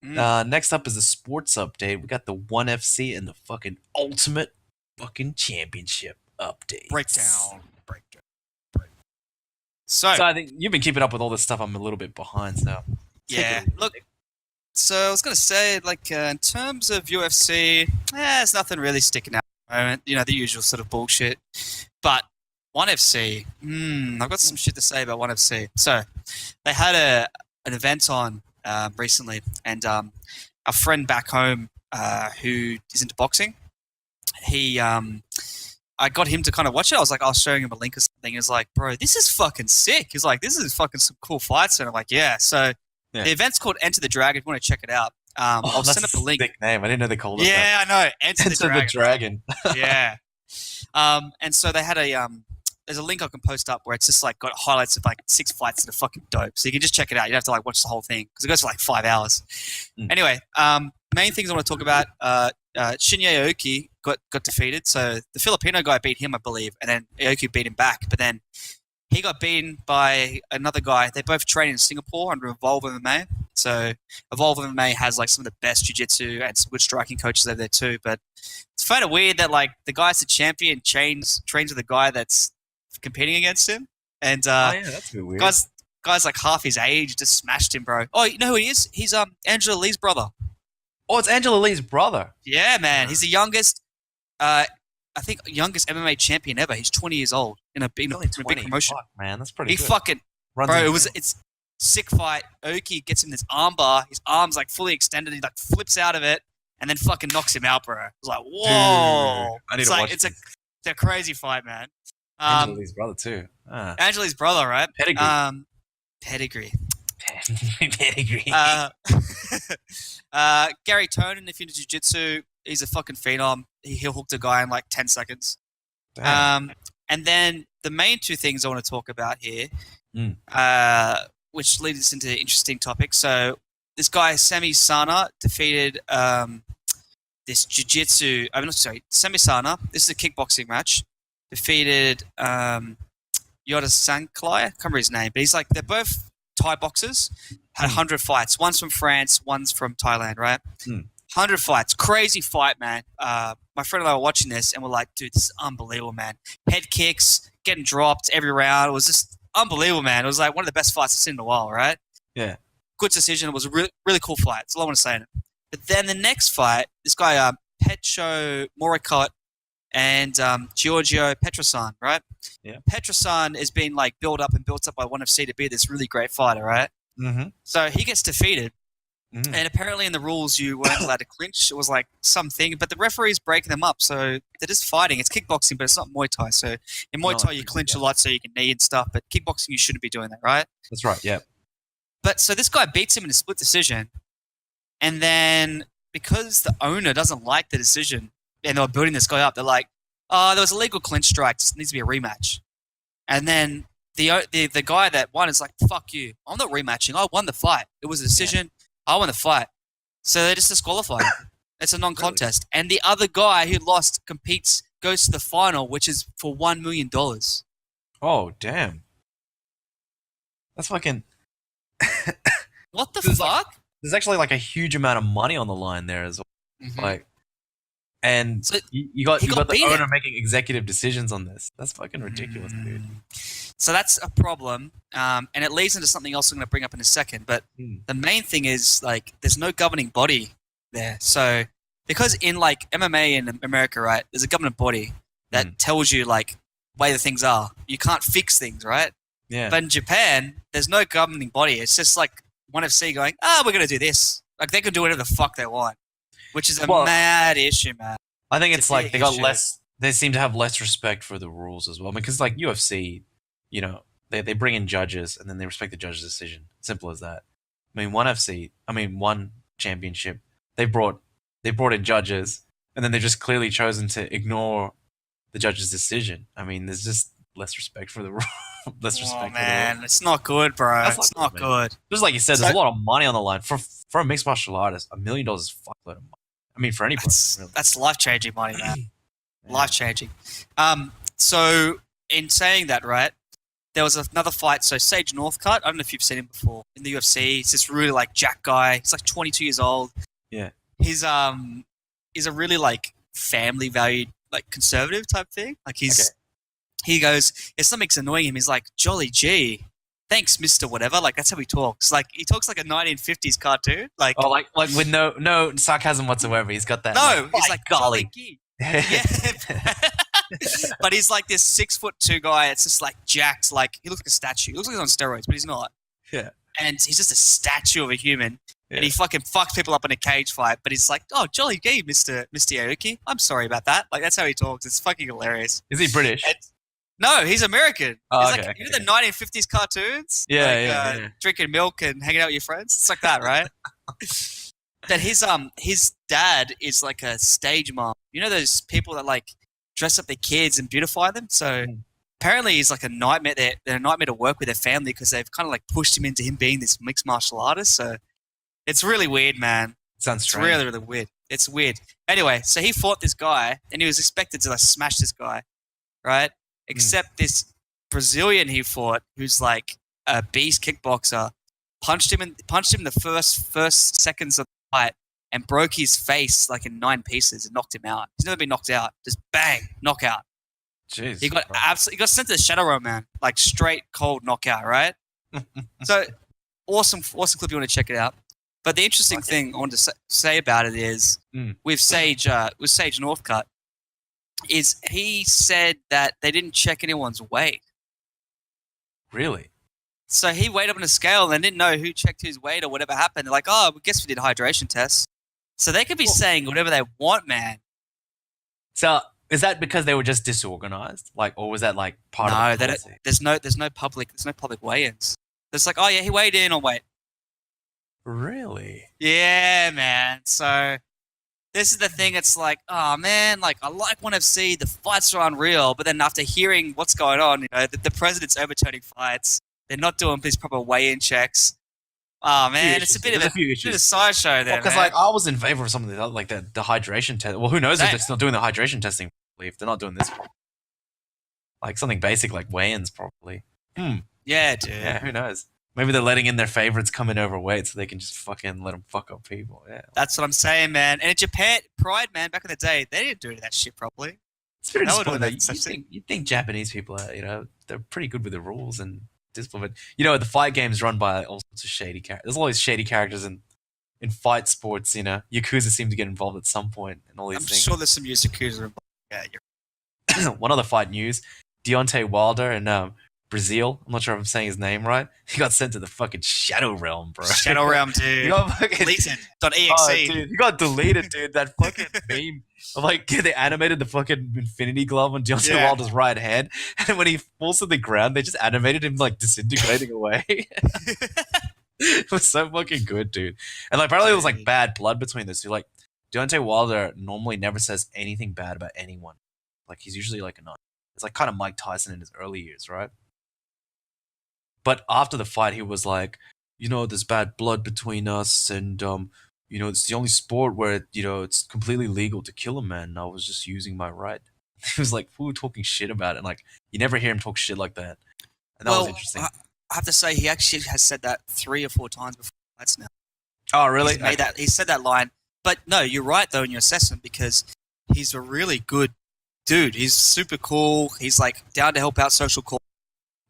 Next up is the sports update. We got the ONE FC and the fucking ultimate fucking championship update. Breakdown. So I think you've been keeping up with all this stuff. I'm a little bit behind, so yeah. Look, so I was gonna say, like, in terms of UFC, there's nothing really sticking out at the moment. You know, the usual sort of bullshit. But ONE FC, I've got some shit to say about ONE FC. So they had an event on recently, and a friend back home who is into boxing, I got him to kind of watch it. I was showing him a link or something. He was like, bro, this is fucking sick. He's like, this is fucking some cool fights. And I'm like, yeah. So the event's called Enter the Dragon. If you want to check it out, I'll send up a link. Sick name. I didn't know they called it that. Yeah, I know. Enter the Dragon. Yeah. And so they had there's a link I can post up where it's just like got highlights of like 6 fights that are fucking dope. So you can just check it out. You don't have to like watch the whole thing because it goes for like 5 hours. Anyway, main things I want to talk about, Shinya Aoki got defeated. So the Filipino guy beat him, I believe, and then Aoki beat him back. But then he got beaten by another guy. They both train in Singapore under Evolve MMA. So Evolve MMA has like some of the best jiu-jitsu and some good striking coaches over there too. But it's kind of weird that like the guy's the champion trains with the guy that's competing against him. And that's a bit weird. Guys like half his age just smashed him, bro. Oh, you know who he is? He's Angela Lee's brother. Oh, it's Angela Lee's brother. Yeah, man. He's the youngest, I think, youngest MMA champion ever. He's 20 years old in a big promotion. Fuck, man, that's pretty good. Fucking, bro, it's sick fight. Oki gets him this arm bar. His arm's like fully extended. He like flips out of it and then fucking knocks him out, bro. It's like, whoa. It's a crazy fight, man. Angela Lee's brother too. Angela Lee's brother, right? Pedigree. Pedigree. Gary Tonin, if you're into jiu-jitsu, he's a fucking phenom. He hooked a guy in like 10 seconds. And then the main 2 things I want to talk about here, which leads us into interesting topics. So this guy, Sami Sana, defeated this jiu-jitsu... Sami Sana. This is a kickboxing match. Defeated Yoda Sanklai. I can't remember his name, but he's like... They're both Thai boxers. Had 100 fights. One's from France, one's from Thailand, right? 100 fights. Crazy fight, man. My friend and I were watching this, and we're like, dude, this is unbelievable, man. Head kicks, getting dropped every round. It was just unbelievable, man. It was like one of the best fights I've seen in a while, right? Yeah. Good decision. It was a really, really cool fight. That's all I want to say. But then the next fight, this guy, Petcho Morikot and Giorgio Petrosan, right? Yeah. Petrosan has been like built up by ONE FC to be this really great fighter, right? Mm-hmm. So he gets defeated. And apparently in the rules you weren't allowed to clinch. It was like something, but the referee's breaking them up. So they're just fighting. It's kickboxing, but it's not Muay Thai. So in Muay Thai you clinch a lot so you can knee and stuff, but kickboxing you shouldn't be doing that, right? That's right, yeah. But so this guy beats him in a split decision. And then because the owner doesn't like the decision and they were building this guy up, they're like, oh, there was a legal clinch strike. This needs to be a rematch. And then the guy that won is like, fuck you. I'm not rematching. I won the fight. It was a decision. Yeah. I won the fight. So they just disqualified him. It's a non-contest. Really? And the other guy who lost goes to the final, which is for $1 million. Oh, damn. That's fucking... What the fuck? There's actually like a huge amount of money on the line there as well. Mm-hmm. Like, and so you got the owner making executive decisions on this. That's fucking ridiculous, dude. So that's a problem, and it leads into something else I'm going to bring up in a second. But the main thing is like there's no governing body there. So because in like MMA in America, right, there's a governing body that tells you like way the things are. You can't fix things, right? Yeah. But in Japan, there's no governing body. It's just like ONE FC going, we're going to do this. Like they can do whatever the fuck they want, which is a mad issue, man. I think it's like they seem to have less respect for the rules as well. Because like UFC, you know, they bring in judges and then they respect the judge's decision. Simple as that. I mean, ONE championship, they brought in judges and then they've just clearly chosen to ignore the judge's decision. I mean, there's just less respect for the rule. Man, it's not good, bro. It's not good. Just like you said, there's a lot of money on the line for a mixed martial artist. $1 million is a fuckload of money. I mean, for anybody. Really. That's life-changing money, man. Yeah. Life-changing. So in saying that, right, there was another fight. So Sage Northcut, I don't know if you've seen him before in the UFC. He's this really like jack guy. He's like 22 years old. Yeah. He's a really like family valued like conservative type thing. Like he goes, if something's annoying him, he's like, "Jolly gee, thanks, Mister Whatever." Like that's how he talks. Like he talks like a 1950s cartoon. Like like with no sarcasm whatsoever. He's got that. No, he's like golly. Yeah. But he's like this 6'2" guy. It's just like jacked. Like he looks like a statue. He looks like he's on steroids, but he's not. Yeah. And he's just a statue of a human. Yeah. And he fucking fucks people up in a cage fight. But he's like, "Oh, jolly gee, Mr. Aoki. I'm sorry about that." Like that's how he talks. It's fucking hilarious. Is he British? No, he's American. Oh, he's okay, like, you know the 1950s cartoons? Yeah, like, yeah. Drinking milk and hanging out with your friends? It's like that, right? That his dad is like a stage mom. You know those people that like dress up their kids and beautify them? So apparently he's like a nightmare. They're a nightmare to work with their family because they've kind of like pushed him into him being this mixed martial artist. So it's really weird, man. Sounds strange. It's really, really weird. It's weird. Anyway, so he fought this guy and he was expected to like smash this guy, right? Except this Brazilian he fought, who's like a beast kickboxer, punched him in the first seconds of the fight and broke his face like in 9 pieces and knocked him out. He's never been knocked out. Just bang, knockout. Jeez. He got sent to the Shadow Realm, man. Like straight cold knockout, right? So awesome clip. You want to check it out. But the interesting thing I want to say about it is with Sage Northcut, is he said that they didn't check anyone's weight. Really? So he weighed up on a scale and didn't know who checked his weight or whatever happened. They're like, "Oh, I guess we did hydration tests." So they could be saying whatever they want, man. So is that because they were just disorganized? Like, or was that like part of the policy? There's no public weigh-ins. It's like, "Oh yeah, he weighed in on weight." Really? Yeah, man. So this is the thing. It's like, oh man, like I like ONE FC. The fights are unreal, but then after hearing what's going on, you know, the president's overturning fights. They're not doing these proper weigh-in checks. Oh man, it's a bit of a sideshow there. Because like I was in favor of some of the like the hydration test. Well, who knows if they're still doing the hydration testing? If they're not doing this, like something basic like weigh-ins, probably. Yeah, dude. Yeah, who knows? Maybe they're letting in their favorites come in overweight so they can just fucking let them fuck up people. Yeah, that's what I'm saying, man. And in Japan, Pride, man, back in the day, they didn't do that shit properly. Spirit of sport, you think Japanese people are, you know, they're pretty good with the rules and discipline. But, you know, the fight game's run by all sorts of shady characters. There's always shady characters in fight sports, you know. Yakuza seem to get involved at some point and all these things. I'm sure there's some Yakuza involved. Yeah, one other fight news, Deontay Wilder in Brazil. I'm not sure if I'm saying his name right. He got sent to the fucking Shadow Realm, bro. Shadow Realm, dude. He got fucking deleted.exe. Oh, dude, he got deleted, dude. That fucking meme of like they animated the fucking Infinity Glove on Deontay Wilder's right hand, and when he falls to the ground, they just animated him like disintegrating away. It was so fucking good, dude. And like apparently it was like bad blood between those two. Like Deontay Wilder normally never says anything bad about anyone. Like he's usually like a nice. It's like kind of Mike Tyson in his early years, right? But after the fight, he was like, you know, there's bad blood between us, and you know, it's the only sport where you know it's completely legal to kill a man. And I was just using my right. He was like, we were talking shit about it, and like you never hear him talk shit like that, and that was interesting. I have to say, he actually has said that 3 or 4 times before fights now. Oh, really? He said that line. But no, you're right though in your assessment because he's a really good dude. He's super cool. He's like down to help out social cause.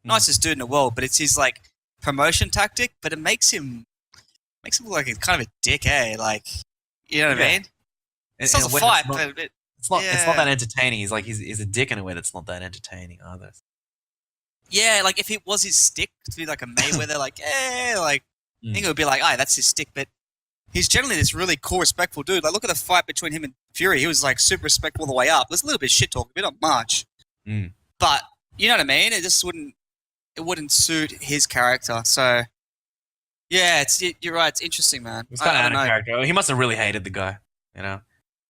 Nicest dude in the world, but it's his like promotion tactic. But it makes him look like he's kind of a dick, eh? Like, you know what I mean? It's not a fight, but it's not that entertaining. He's like he's a dick in a way that's not that entertaining either. Yeah, like if it was his stick to be like a Mayweather, like I think it would be like, that's his stick. But he's generally this really cool, respectful dude. Like look at the fight between him and Fury. He was like super respectful all the way up. There's a little bit of shit talk, but not much. But you know what I mean? It just wouldn't suit his character. So, yeah, you're right. It's interesting, man. It's kind of out of character. He must have really hated the guy, you know?